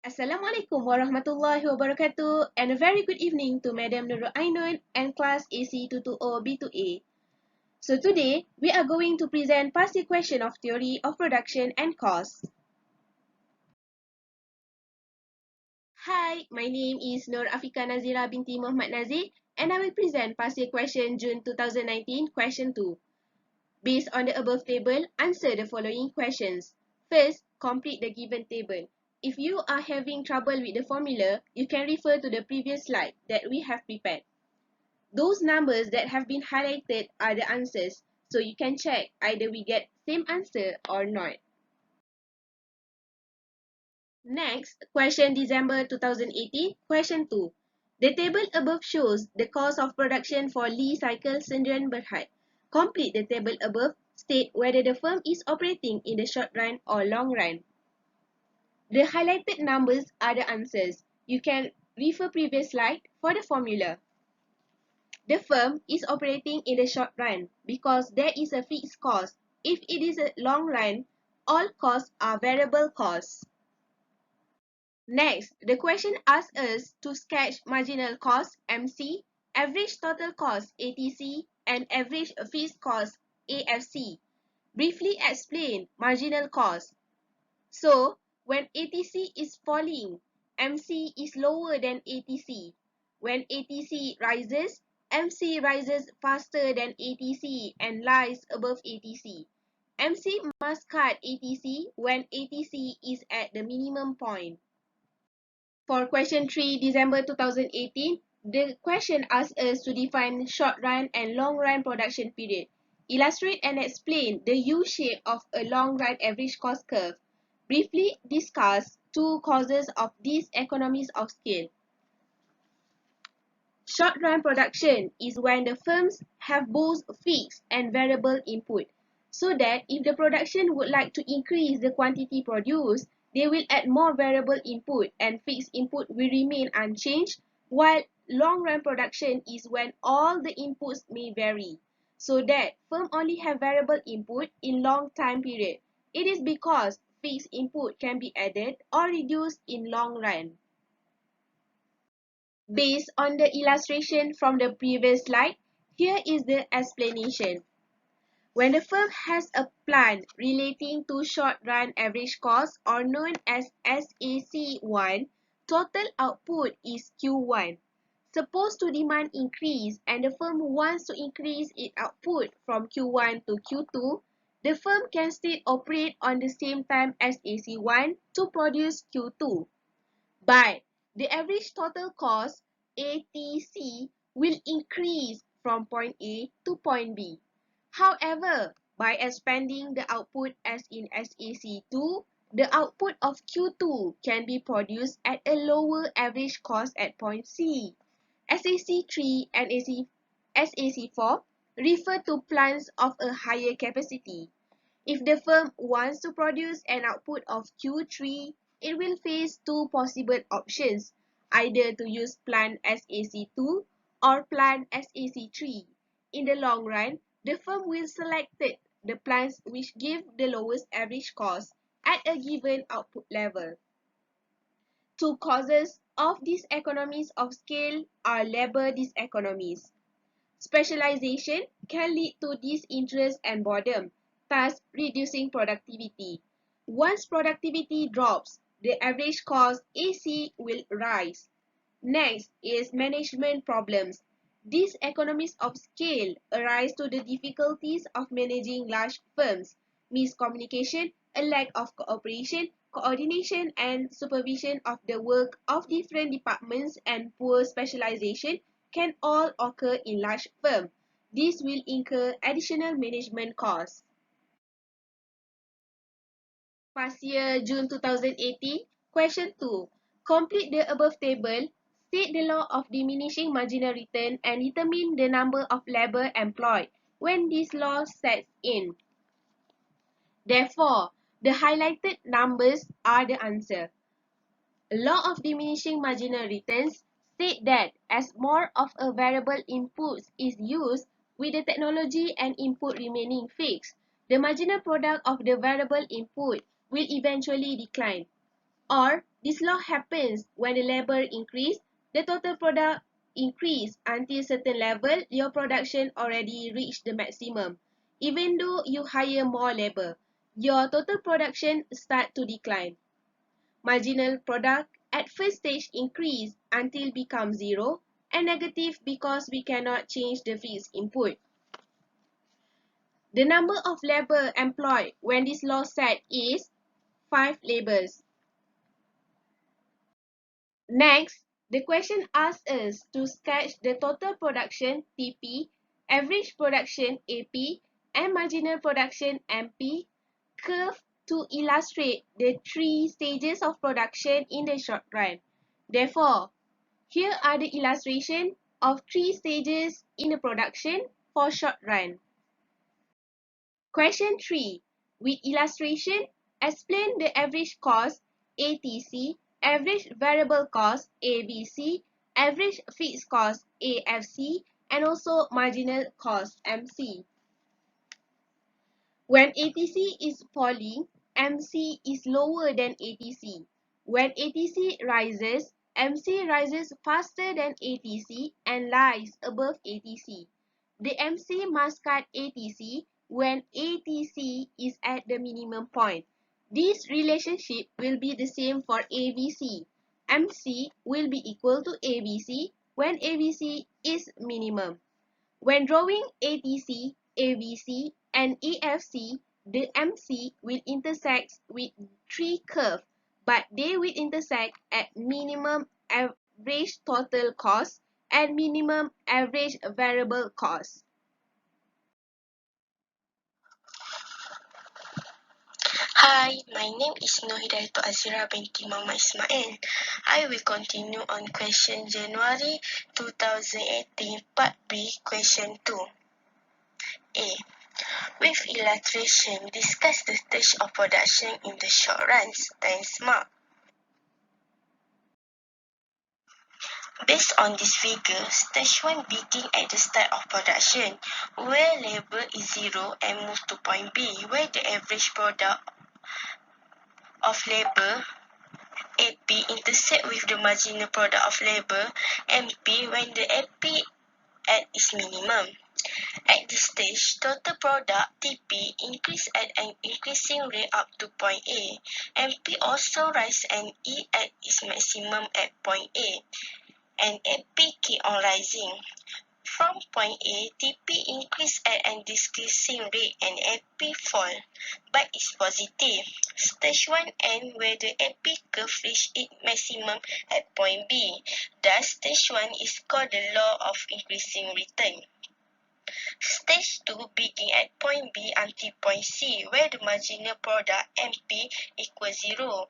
Assalamualaikum warahmatullahi wabarakatuh and a very good evening to Madam Nurul Ainun and class AC220B2A. So today, we are going to present past year question of theory of production and cost. Hi, my name is Nur Afika Nazira binti Muhammad Nazir and I will present past year question June 2019 question 2. Based on the above table, answer the following questions. First, complete the given table. If you are having trouble with the formula, you can refer to the previous slide that we have prepared. Those numbers that have been highlighted are the answers, so you can check either we get same answer or not. Next, question December 2018, question 2. The table above shows the cost of production for Lee Cycle Sdn Bhd. Complete the table above, state whether the firm is operating in the short run or long run. The highlighted numbers are the answers. You can refer previous slide for the formula. The firm is operating in the short run because there is a fixed cost. If it is a long run, all costs are variable costs. Next, the question asks us to sketch marginal cost MC, average total cost ATC, and average fixed cost AFC. Briefly explain marginal cost. So, when ATC is falling, MC is lower than ATC. When ATC rises, MC rises faster than ATC and lies above ATC. MC must cut ATC when ATC is at the minimum point. For question 3, December 2018, the question asks us to define short run and long run production period. Illustrate and explain the U shape of a long run average cost curve. Briefly discuss two causes of these economies of scale. Short run production is when the firms have both fixed and variable input, so that if the production would like to increase the quantity produced, they will add more variable input and fixed input will remain unchanged, while long run production is when all the inputs may vary, so that firm only have variable input in long time period. It is because fixed input can be added or reduced in long run. Based on the illustration from the previous slide, here is the explanation. When the firm has a plan relating to short-run average cost or known as SAC1, total output is Q1. Suppose to demand increase and the firm wants to increase its output from Q1 to Q2, the firm can still operate on the same time as AC1 to produce Q2. But the average total cost ATC will increase from point A to point B. However, by expanding the output as in SAC2, the output of Q2 can be produced at a lower average cost at point C. SAC3 and SAC4 refer to plants of a higher capacity. If the firm wants to produce an output of Q3, it will face two possible options, either to use plant SAC2 or plant SAC3. In the long run, the firm will select the plants which give the lowest average cost at a given output level. Two causes of these economies of scale are labor diseconomies. Specialization can lead to disinterest and boredom, thus reducing productivity. Once productivity drops, the average cost AC will rise. Next is management problems. These economies of scale arise to the difficulties of managing large firms, miscommunication, a lack of cooperation, coordination and supervision of the work of different departments and poor specialization can all occur in large firms. This will incur additional management costs. Past year, June 2018, question 2. Complete the above table, state the law of diminishing marginal return and determine the number of labor employed when this law sets in. Therefore, the highlighted numbers are the answer. Law of diminishing marginal returns state that as more of a variable input is used with the technology and input remaining fixed, the marginal product of the variable input will eventually decline. Or This law happens when the labor increase, the total product increase until certain level, your production already reached the maximum. Even though you hire more labor, your total production start to decline. Marginal product at first stage increase until become zero and negative because we cannot change the fixed input. The number of labor employed when this law set is 5 labors. Next, the question asks us to sketch the total production TP, average production AP, and marginal production MP curve to illustrate the 3 stages of production in the short run. Therefore, here are the illustrations of 3 stages in the production for short run. Question 3. With illustration, explain the average cost ATC, average variable cost ABC, average fixed cost AFC, and also marginal cost MC. When ATC is falling, MC is lower than ATC. When ATC rises, MC rises faster than ATC and lies above ATC. The MC must cut ATC when ATC is at the minimum point. This relationship will be the same for ABC. MC will be equal to ABC when ABC is minimum. When drawing ATC, ABC, and EFC, the MC will intersect with 3 curves, but they will intersect at minimum average total cost and minimum average variable cost. Hi, my name is Nohidayatul Azira binti Mama Ismail. I will continue on question January 2018 Part B, question 2. A. With illustration, discuss the stage of production in the short runs. Times mark. Based on this figure, stage 1 begins at the start of production, where labor is 0 and moves to point B, where the average product of labor AP intersect with the marginal product of labor MP when the AP at its minimum. At this stage, total product TP increase at an increasing rate up to point A. MP also rise and E at its maximum at point A, and AP keep on rising. From point A, TP increase at an decreasing rate and AP fall, but is positive. Stage 1 ends where the AP curve reach its maximum at point B. Thus, stage 1 is called the law of increasing return. Stage 2 begins at point B until point C, where the marginal product MP equals 0.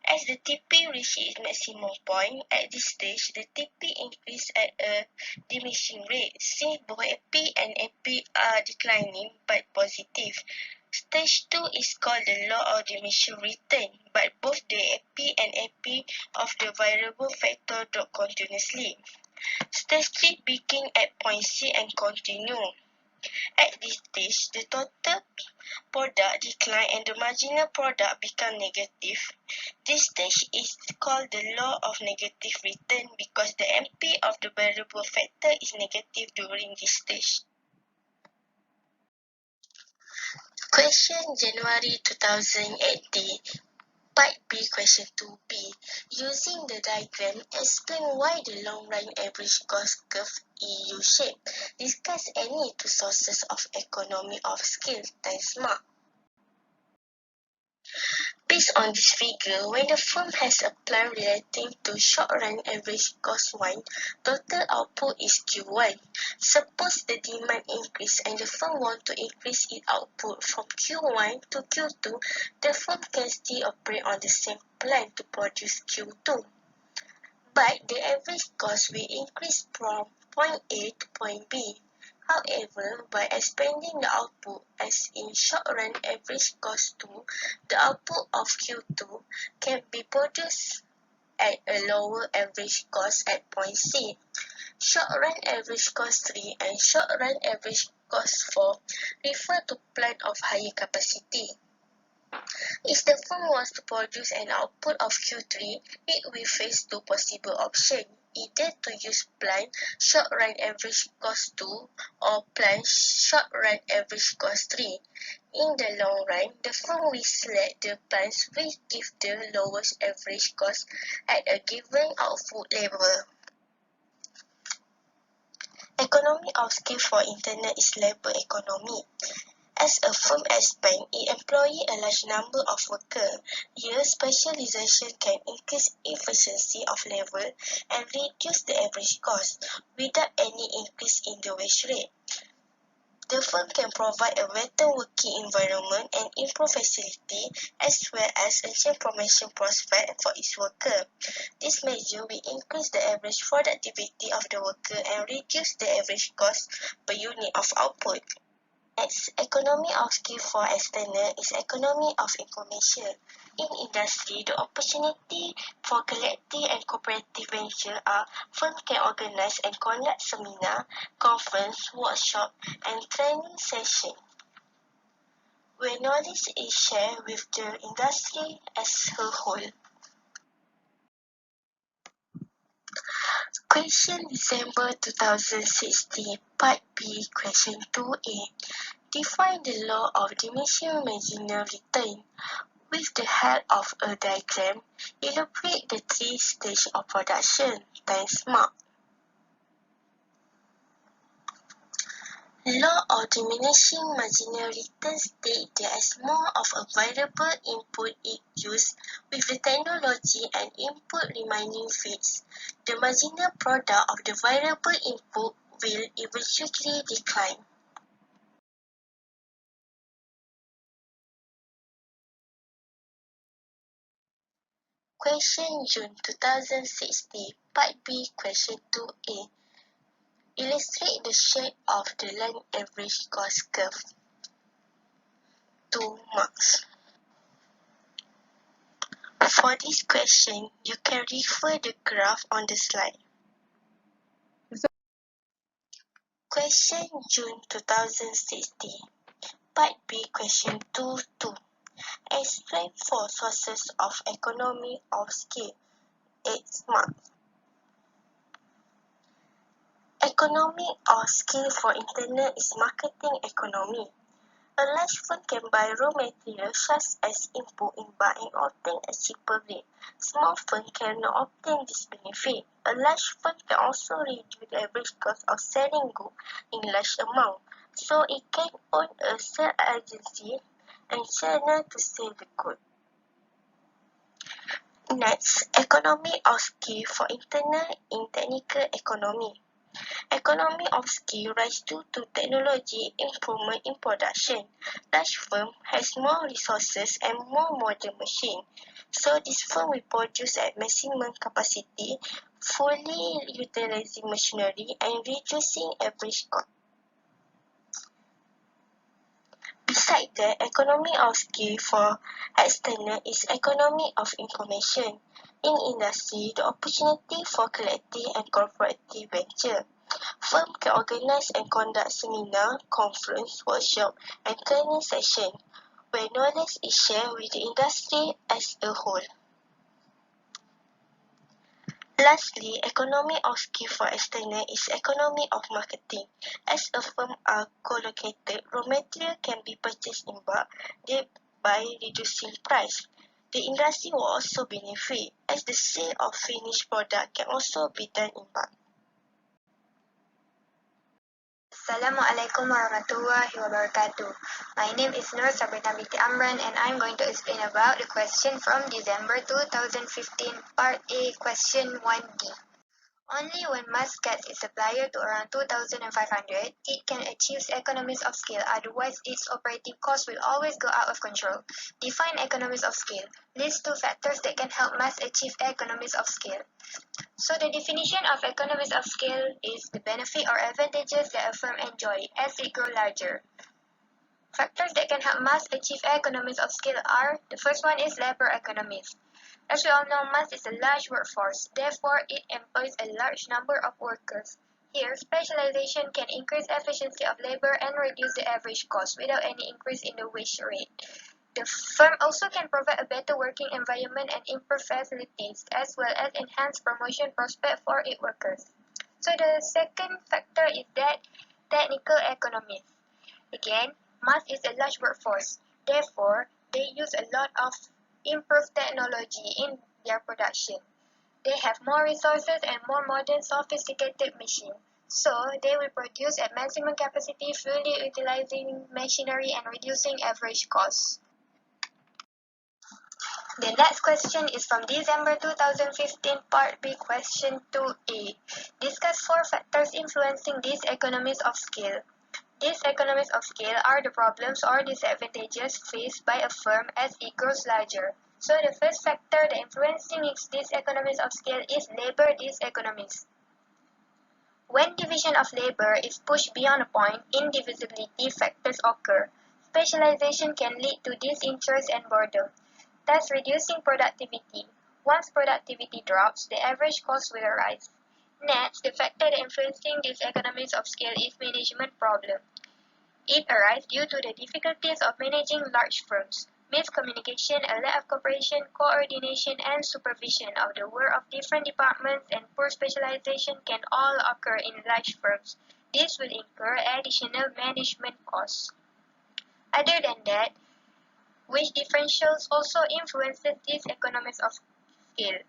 As the TP reaches its maximum point, at this stage, the TP increases at a diminishing rate, since both AP and AP are declining but positive. Stage 2 is called the law of diminishing return, but both the AP and AP of the variable factor drop continuously. Stage 3 begins at point C and continue. At this stage, the total product decline and the marginal product become negative. This stage is called the law of negative return because the MP of the variable factor is negative during this stage. Question January 2018 Part B, question 2b. Using the diagram, explain why the long-run average cost curve is U-shaped. Discuss any 2 sources of economy of scale. Times mark. Based on this figure, when the firm has a plan relating to short-run average cost 1, total output is Q1. Suppose the demand increase and the firm want to increase its output from Q1 to Q2, the firm can still operate on the same plan to produce Q2. But the average cost will increase from point A to point B. However, by expanding the output as in short-run average cost 2, the output of Q2 can be produced at a lower average cost at point C. Short-run average cost 3 and short-run average cost 4 refer to plant of higher capacity. If the firm wants to produce an output of Q3, it will face two possible options, either to use planned short-run average cost 2 or planned short-run average cost 3. In the long run, the firm will select the plans which give the lowest average cost at a given output level. Economy of scale for Internet is labor economy. As a firm expands, it employs a large number of workers. Here, specialization can increase efficiency of labor and reduce the average cost without any increase in the wage rate. The firm can provide a better working environment and improve facility as well as enhance promotion prospects for its workers. This measure will increase the average productivity of the worker and reduce the average cost per unit of output. Next, economy of scale for external is economy of information. In industry, the opportunity for collective and cooperative venture are firms can organize and conduct seminar, conference, workshop, and training sessions where knowledge is shared with the industry as a whole. Question December 2016, Part B, Question 2A. Define the law of diminishing marginal return. With the help of a diagram, illustrate the three stages of production. Times mark. Law of diminishing marginal return states there is more of a variable input is used with the technology and input remaining fixed. The marginal product of the variable input will eventually decline. Question June 2016, Part B, Question 2A. Illustrate the shape of the line average cost curve. 2 marks. For this question, you can refer the graph on the slide. Question June 2016, Part B, Question 2.2. Explain 4 sources of economy of scale. 8 marks. Economy of scale for Internet is marketing economy. A large firm can buy raw materials such as input in bulk and obtain a cheaper rate. Small firms cannot obtain this benefit. A large firm can also reduce the average cost of selling goods in large amount, so it can own a sales agency and channel to sell the goods. Next, economy of scale for Internet in technical economy. Economy of scale rise due to technology improvement in production. Large firm has more resources and more modern machines, so this firm will produce at maximum capacity, fully utilizing machinery and reducing average cost. Besides that, economy of scale for external is economy of information. In industry, the opportunity for collective and cooperative venture. Firms can organize and conduct seminar, conference, workshop, and training sessions where knowledge is shared with the industry as a whole. Lastly, economy of scale for external is economy of marketing. As a firm are co-located, raw material can be purchased in bulk, thereby reducing price. The industry will also benefit, as the sale of finished product can also be done in bulk. Assalamualaikum warahmatullahi wabarakatuh. My name is Nur Sabrina Binti Amran and I'm going to explain about the question from December 2015, Part A, Question 1D. Only when mass gets its supplier to around 2,500, it can achieve economies of scale, otherwise its operating costs will always go out of control. Define economies of scale. List 2 factors that can help mass achieve economies of scale. So the definition of economies of scale is the benefit or advantages that a firm enjoys as it grows larger. Factors that can help mass achieve economies of scale are, the first one is labor economies. As we all know, mass is a large workforce, therefore it employs a large number of workers. Here, specialization can increase efficiency of labor and reduce the average cost without any increase in the wage rate. The firm also can provide a better working environment and improve facilities, as well as enhance promotion prospects for its workers. So the second factor is that technical economies. Again, MAS is a large workforce. Therefore, they use a lot of improved technology in their production. They have more resources and more modern sophisticated machines. So they will produce at maximum capacity, fully utilizing machinery and reducing average costs. The next question is from December 2015, Part B, Question 2A. Discuss 4 factors influencing these economies of scale. These economies of scale are the problems or disadvantages faced by a firm as it grows larger. So the first factor that influencing these economies of scale is labor diseconomies. When division of labor is pushed beyond a point, indivisibility factors occur. Specialization can lead to disinterest and boredom, thus reducing productivity. Once productivity drops, the average cost will rise. Next, the factor that influencing these economies of scale is management problem. It arises due to the difficulties of managing large firms. Miscommunication, a lack of cooperation, coordination, and supervision of the work of different departments and poor specialization can all occur in large firms. This will incur additional management costs. Other than that, wage differentials also influences these economies of scale.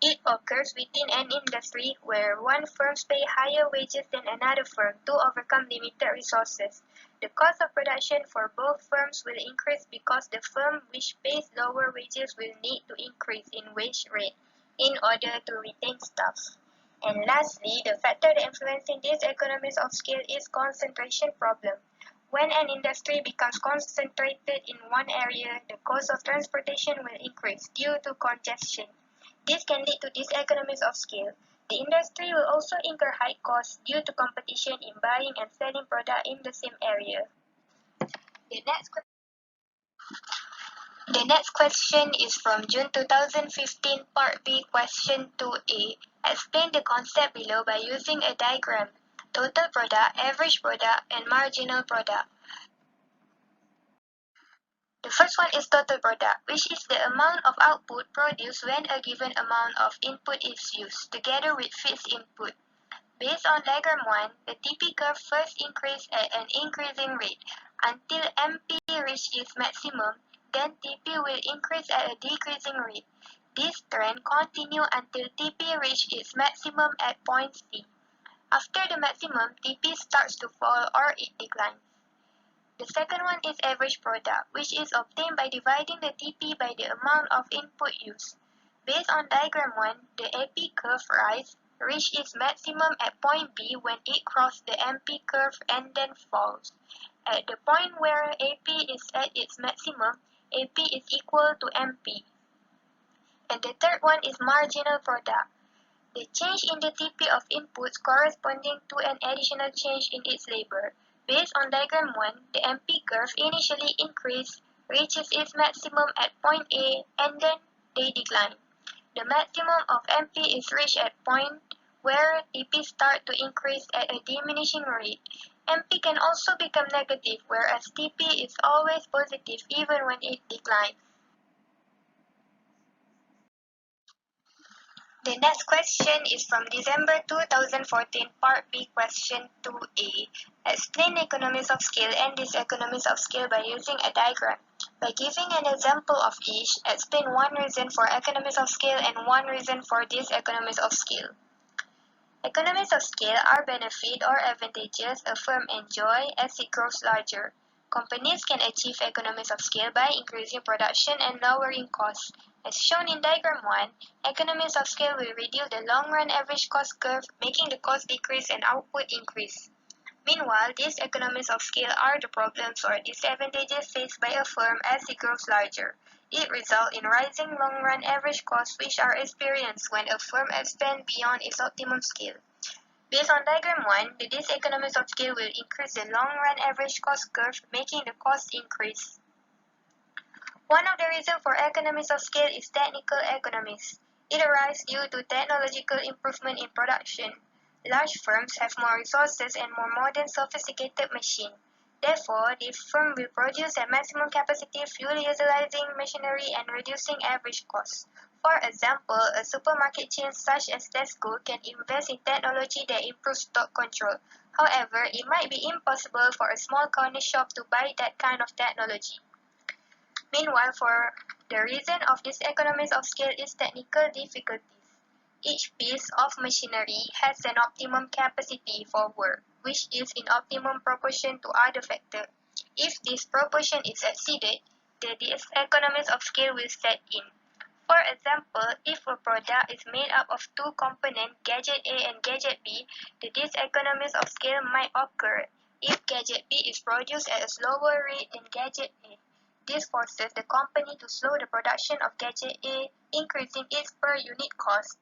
It occurs within an industry where one firm pays higher wages than another firm to overcome limited resources. The cost of production for both firms will increase because the firm which pays lower wages will need to increase in wage rate in order to retain staff. And lastly, the factor that influencing these economies of scale is concentration problem. When an industry becomes concentrated in one area, the cost of transportation will increase due to congestion. This can lead to diseconomies of scale. The industry will also incur high costs due to competition in buying and selling products in the same area. The next question is from June 2015, Part B, Question 2A. Explain the concept below by using a diagram. Total product, average product, and marginal product. The first one is total product, which is the amount of output produced when a given amount of input is used, together with fixed input. Based on diagram 1, the TP curve first increases at an increasing rate until MP reaches its maximum, then TP will increase at a decreasing rate. This trend continues until TP reaches its maximum at point C. After the maximum, TP starts to fall or it declines. The second one is average product, which is obtained by dividing the TP by the amount of input used. Based on diagram 1, the AP curve rise reaches its maximum at point B when it crosses the MP curve and then falls. At the point where AP is at its maximum, AP is equal to MP. And the third one is marginal product. The change in the TP of inputs corresponding to an additional change in its labor. Based on diagram 1, the MP curve initially increases, reaches its maximum at point A, and then they decline. The maximum of MP is reached at point where TP starts to increase at a diminishing rate. MP can also become negative, whereas TP is always positive even when it declines. The next question is from December 2014, Part B, Question 2A. Explain economies of scale and diseconomies of scale by using a diagram. By giving an example of each, explain one reason for economies of scale and one reason for diseconomies of scale. Economies of scale are benefits or advantages a firm enjoys as it grows larger. Companies can achieve economies of scale by increasing production and lowering costs. As shown in diagram 1, economies of scale will reduce the long-run average cost curve, making the cost decrease and output increase. Meanwhile, these economies of scale are the problems or disadvantages faced by a firm as it grows larger. It results in rising long-run average costs which are experienced when a firm expands beyond its optimum scale. Based on diagram 1, the diseconomies of scale will increase the long-run average cost curve, making the cost increase. One of the reasons for economies of scale is technical economies. It arises due to technological improvement in production. Large firms have more resources and more modern sophisticated machines. Therefore, the firm will produce at maximum capacity, fuel utilizing machinery and reducing average costs. For example, a supermarket chain such as Tesco can invest in technology that improves stock control. However, it might be impossible for a small corner shop to buy that kind of technology. Meanwhile, for the reason of this economies of scale is technical difficulties. Each piece of machinery has an optimum capacity for work, which is in optimum proportion to other factors. If this proportion is exceeded, the diseconomies of scale will set in. For example, if a product is made up of two components, gadget A and gadget B, the diseconomies of scale might occur if gadget B is produced at a slower rate than gadget A. This forces the company to slow the production of gadget A, increasing its per unit cost.